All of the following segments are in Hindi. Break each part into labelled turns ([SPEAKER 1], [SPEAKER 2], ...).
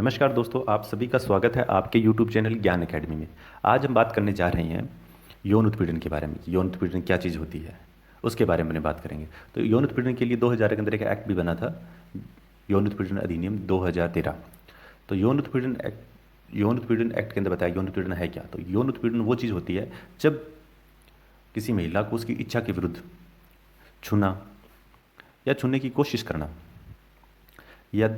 [SPEAKER 1] नमस्कार दोस्तों, आप सभी का स्वागत है आपके YouTube चैनल ज्ञान एकेडमी में। आज हम बात करने जा रहे हैं यौन उत्पीड़न के बारे में कि यौन उत्पीड़न क्या चीज़ होती है, उसके बारे में बात करेंगे। तो यौन उत्पीड़न के लिए 2000 के अंदर एक एक्ट भी बना था, यौन उत्पीड़न अधिनियम 2013। तो यौन उत्पीड़न एक्ट के अंदर बताया यौन उत्पीड़न है क्या। तो यौन उत्पीड़न वो चीज़ होती है जब किसी महिला को उसकी इच्छा के विरुद्ध छूना या छूने की कोशिश करना या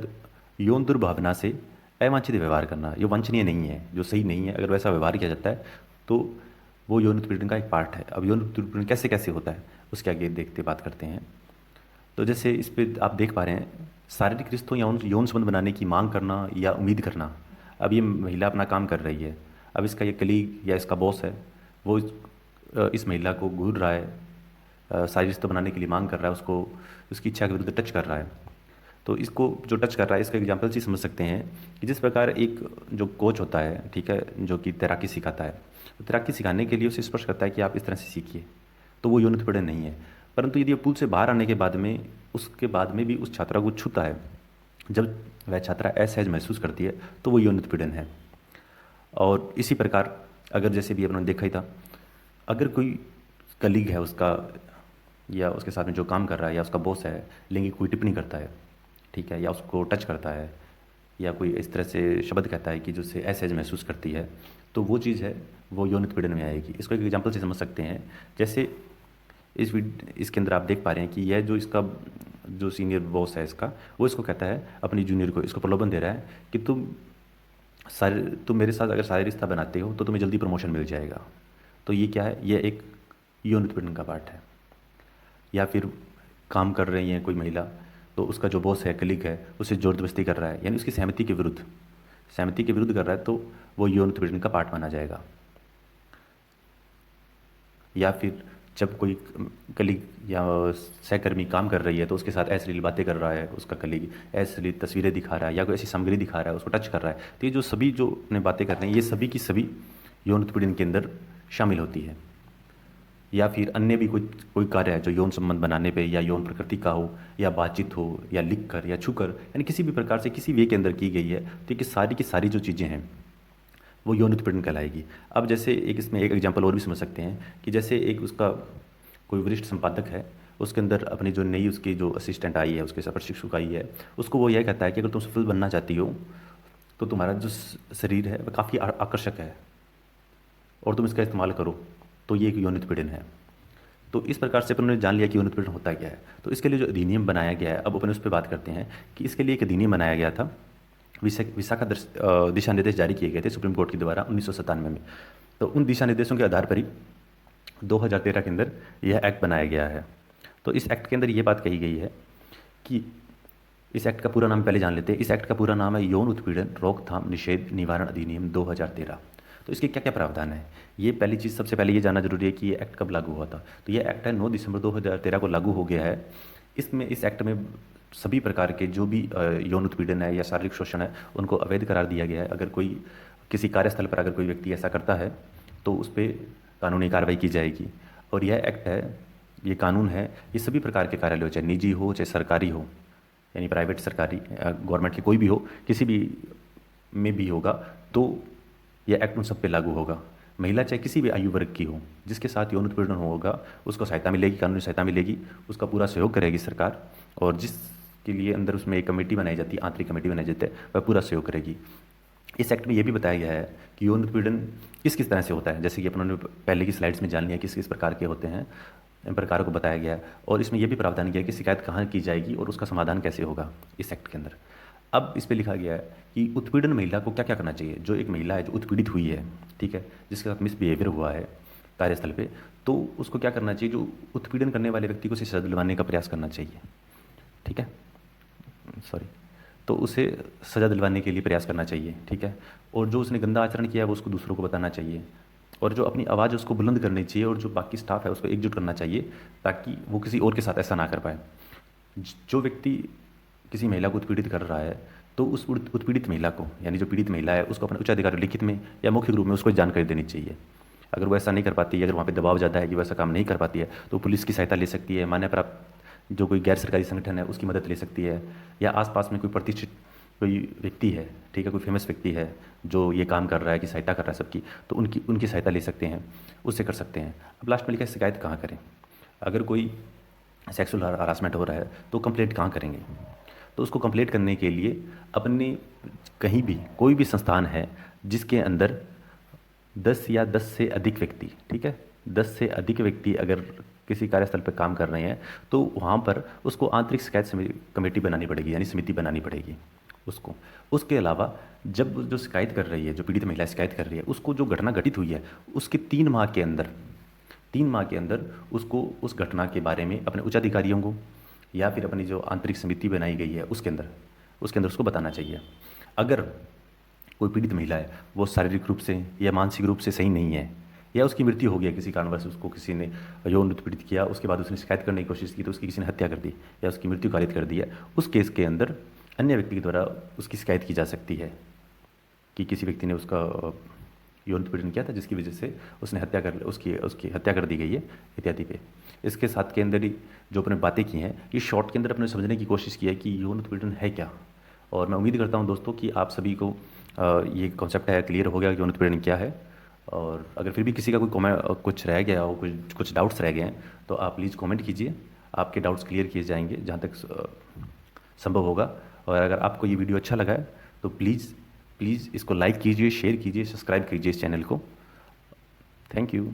[SPEAKER 1] यौन दुर्भावना से अवांछित व्यवहार करना, ये वांछनीय नहीं है, जो सही नहीं है, अगर वैसा व्यवहार किया जाता है तो वो यौन उत्पीड़न का एक पार्ट है। अब यौन उत्पीड़न कैसे कैसे होता है उसके आगे देखते बात करते हैं। तो जैसे इस पे आप देख पा रहे हैं, शारीरिक रिश्तों या यौन संबंध बनाने की मांग करना या उम्मीद करना। अब ये महिला अपना काम कर रही है, अब इसका ये कलीग या इसका बॉस है, वो इस महिला को घूर रहा है, शारीरिक रिश्ता बनाने के लिए मांग कर रहा है, उसको उसकी इच्छा के विरुद्ध टच कर रहा है। तो इसको जो टच कर रहा है, इसका एग्जाम्पल से समझ सकते हैं कि जिस प्रकार एक जो कोच होता है, ठीक है, जो कि तैराकी सिखाता है, तो तैराकी सिखाने के लिए उसे स्पष्ट करता है कि आप इस तरह से सीखिए, तो वो यौन उत्पीड़न नहीं है। परंतु यदि पुल से बाहर आने के बाद में उसके बाद में भी उस छात्रा को छूता है, जब वह छात्रा असहज महसूस करती है, तो वो यौन उत्पीड़न है। और इसी प्रकार अगर जैसे भी अपने देखा ही था, अगर कोई कलीग है उसका या उसके साथ में जो काम कर रहा है या उसका बॉस है, लैंगिक कोई टिप्पणी करता है, ठीक है, या उसको टच करता है या कोई इस तरह से शब्द कहता है कि जो उससे असहज महसूस करती है, तो वो चीज़ है वो यौन उत्पीड़न में आएगी। इसको एक एग्जांपल से समझ सकते हैं। जैसे इसके अंदर आप देख पा रहे हैं कि यह जो इसका जो सीनियर बॉस है इसका, वो इसको कहता है अपनी जूनियर को, इसको प्रलोभन दे रहा है कि तुम मेरे साथ अगर शारीरिक रिश्ता बनाते हो तो तुम्हें जल्दी प्रमोशन मिल जाएगा। तो ये क्या है, ये एक यौन उत्पीड़न का पार्ट है। या फिर काम कर रही है कोई महिला, तो उसका जो बॉस है, कलीग है, उसे जोर जबरदस्ती कर रहा है, यानी उसकी सहमति के विरुद्ध कर रहा है, तो वो यौन उत्पीड़न का पार्ट माना जाएगा। या फिर जब कोई कलीग या सहकर्मी काम कर रही है तो उसके साथ अश्लील बातें कर रहा है, उसका कलीग अश्लील तस्वीरें दिखा रहा है या कोई ऐसी सामग्री दिखा रहा है, उसको टच कर रहा है, तो ये जो सभी जो अपने बातें कर रहे हैं, ये सभी की सभी यौन उत्पीड़न के अंदर शामिल होती है। या फिर अन्य भी कोई कोई कार्य है जो यौन संबंध बनाने पे या यौन प्रकृति का हो या बातचीत हो या लिख कर या छू कर, यानी किसी भी प्रकार से किसी वे के अंदर की गई है, तो ये सारी की सारी जो चीज़ें हैं वो यौन उत्पीड़न कहलाएगी। अब जैसे एक इसमें एक एग्जांपल और भी समझ सकते हैं कि जैसे एक उसका कोई वरिष्ठ संपादक है, उसके अंदर अपनी जो नई उसकी जो असिस्टेंट आई है, उसके साथ प्रशिक्षक आई है, उसको वो यह कहता है कि अगर तुम सफल बनना चाहती हो तो तुम्हारा जो शरीर है वह काफ़ी आकर्षक है और तुम इसका इस्तेमाल करो, तो ये एक यौन उत्पीड़न है। तो इस प्रकार से अपन ने जान लिया कि यौन उत्पीड़न होता क्या है। तो इसके लिए जो अधिनियम बनाया गया है, अब अपन उस पर बात करते हैं कि इसके लिए एक अधिनियम बनाया गया था। विशाखा दिशा निर्देश जारी किए गए थे सुप्रीम कोर्ट के द्वारा 1997 में। तो उन दिशा निर्देशों के आधार पर ही 2013 के अंदर यह एक्ट बनाया गया है। तो इस एक्ट के अंदर ये बात कही गई है कि इस एक्ट का पूरा नाम पहले जान लेते हैं। इस एक्ट का पूरा नाम है यौन उत्पीड़न रोकथाम निषेध निवारण अधिनियम 2013। तो इसके क्या क्या प्रावधान है, ये पहली चीज़ सबसे पहले ये जानना जरूरी है कि ये एक्ट कब लागू हुआ था। तो ये एक्ट है 9 दिसंबर 2013 को लागू हो गया है। इस एक्ट में सभी प्रकार के जो भी यौन उत्पीड़न है या शारीरिक शोषण है, उनको अवैध करार दिया गया है। अगर कोई किसी कार्यस्थल पर अगर कोई व्यक्ति ऐसा करता है तो उस पर कानूनी कार्रवाई की जाएगी। और यह एक्ट है, ये कानून है, ये सभी प्रकार के कार्यालय हो, चाहे निजी हो चाहे सरकारी हो, यानी प्राइवेट सरकारी गवर्नमेंट के कोई भी हो, किसी भी में भी होगा, तो यह एक्ट उन सब पे लागू होगा। महिला चाहे किसी भी आयु वर्ग की हो, जिसके साथ यौन उत्पीड़न होगा उसको सहायता मिलेगी, कानूनी सहायता मिलेगी, उसका पूरा सहयोग करेगी सरकार। और जिसके लिए अंदर उसमें एक कमेटी बनाई जाती है, आंतरिक कमेटी बनाई जाती है, वह पूरा सहयोग करेगी। इस एक्ट में यह भी बताया गया है कि यौन उत्पीड़न किस किस तरह से होता है, जैसे कि अपनों ने पहले की स्लाइड्स में जान लिया किस किस प्रकार के होते हैं, इन प्रकारों को बताया गया है। और इसमें यह भी प्रावधान किया है कि शिकायत कहाँ की जाएगी और उसका समाधान कैसे होगा इस एक्ट के अंदर। अब इस पे लिखा गया है कि उत्पीड़न महिला को क्या क्या करना चाहिए। जो एक महिला है जो उत्पीड़ित हुई है, ठीक है, जिसके साथ मिसबिहेवियर हुआ है कार्यस्थल पे, तो उसको क्या करना चाहिए, जो उत्पीड़न करने वाले व्यक्ति को उसे सजा दिलवाने का प्रयास करना चाहिए, ठीक है, सॉरी, तो उसे सजा दिलवाने के लिए प्रयास करना चाहिए, ठीक है। और जो उसने गंदा आचरण किया है वो उसको दूसरों को बताना चाहिए, और जो अपनी आवाज़ उसको बुलंद करनी चाहिए, और जो बाकी स्टाफ है उसको एकजुट करना चाहिए ताकि वो किसी और के साथ ऐसा ना कर पाए। जो व्यक्ति किसी महिला को उत्पीड़ित कर रहा है, तो उस उत्पीड़ित महिला को, यानी जो पीड़ित महिला है, उसको अपने उच्च अधिकारी लिखित में या मौखिक रूप में उसको जानकारी देनी चाहिए। अगर वो ऐसा नहीं कर पाती है, अगर वहाँ पे दबाव ज़्यादा है कि वैसा काम नहीं कर पाती है, तो पुलिस की सहायता ले सकती है, मान्य प्राप्त जो कोई गैर सरकारी संगठन है उसकी मदद ले सकती है, या आसपास में कोई प्रतिष्ठित कोई व्यक्ति है, ठीक है, कोई फेमस व्यक्ति है जो ये काम कर रहा है, कि सहायता कर रहा है सबकी, तो उनकी उनकी सहायता ले सकते हैं, उससे कर सकते हैं। अब लास्ट में लिखा है शिकायत कहाँ करें। अगर कोई सेक्सुअल हरासमेंट हो रहा है तो कंप्लेंट कहाँ करेंगे। तो उसको कंप्लेंट करने के लिए अपने कहीं भी कोई भी संस्थान है जिसके अंदर 10 या 10 से अधिक व्यक्ति, ठीक है, 10 से अधिक व्यक्ति अगर किसी कार्यस्थल पर काम कर रहे हैं तो वहाँ पर उसको आंतरिक शिकायत कमेटी बनानी पड़ेगी, यानी समिति बनानी पड़ेगी उसको। उसके अलावा जब जो शिकायत कर रही है, जो पीड़ित महिला शिकायत कर रही है, उसको जो घटना घटित हुई है उसके 3 माह के अंदर, 3 माह के अंदर उसको उस घटना के बारे में अपने उच्च अधिकारियों को या फिर अपनी जो आंतरिक समिति बनाई गई है उसके अंदर उसको बताना चाहिए। अगर कोई पीड़ित महिला है वो शारीरिक रूप से या मानसिक रूप से सही नहीं है, या उसकी मृत्यु हो गई किसी कारणवश, उसको किसी ने यौन उत्पीड़ित किया, उसके बाद उसने शिकायत करने की कोशिश की तो उसकी किसी ने हत्या कर दी या उसकी मृत्यु कारित कर दी है, उस केस के अंदर अन्य व्यक्ति के द्वारा उसकी शिकायत की जा सकती है कि किसी व्यक्ति ने उसका यौन उत्पीड़न किया था जिसकी वजह से उसने हत्या कर उसकी उसकी हत्या कर दी गई है इत्यादि पे। इसके साथ के अंदर ही जो अपने बातें की हैं, ये शॉर्ट के अंदर अपने समझने की कोशिश की है कि यौन उत्पीड़न है क्या। और मैं उम्मीद करता हूँ दोस्तों कि आप सभी को ये कॉन्सेप्ट है क्लियर हो गया कि यौन उत्पीड़न क्या है। और अगर फिर भी किसी का कोई कॉमेंट कुछ रह गया हो, कुछ डाउट्स रह गए हैं, तो आप प्लीज़ कमेंट कीजिए, आपके डाउट्स क्लियर किए जाएंगे जहाँ तक संभव होगा। और अगर आपको ये वीडियो अच्छा लगा है तो प्लीज़ प्लीज़ इसको लाइक कीजिए, शेयर कीजिए, सब्सक्राइब कीजिए इस चैनल को। Thank you.